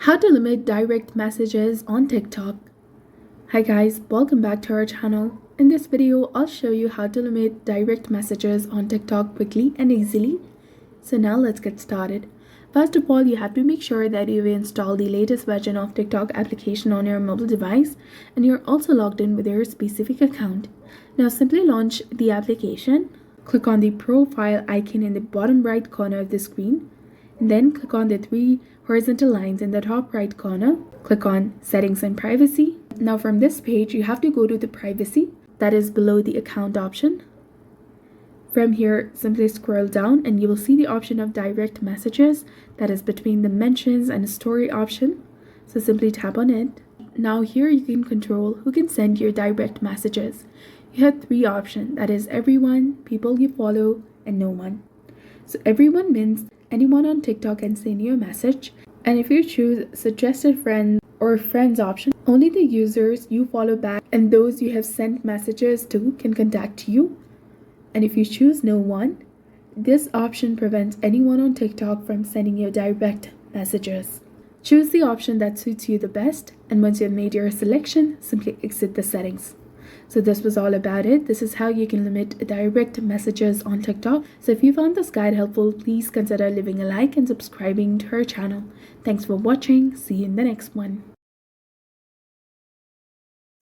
How to limit direct messages on TikTok. Hi guys, welcome back to our channel. In this video, I'll show you how to limit direct messages on TikTok quickly and easily. So now let's get started. First of all, you have to make sure that you've installed the latest version of TikTok application on your mobile device and you're also logged in with your specific account. Now simply launch the application. Click on the profile icon in the bottom right corner of the screen. And then click on the three horizontal lines in the top right corner. Click on Settings and Privacy. Now from this page, you have to go to the Privacy that is below the Account option. From here, simply scroll down and you will see the option of Direct Messages that is between the Mentions and Story option. So simply tap on it. Now here you can control who can send your direct messages. You have three options, that is everyone, people you follow, and no one. So everyone means anyone on TikTok can send you a message. And if you choose Suggested Friends or Friends option, only the users you follow back and those you have sent messages to can contact you. And if you choose No One, this option prevents anyone on TikTok from sending you direct messages. Choose the option that suits you the best, and once you've made your selection, simply exit the settings. So this was all about it. This is how you can limit direct messages on TikTok. So if you found this guide helpful, please consider leaving a like and subscribing to our channel. Thanks for watching. See you in the next one.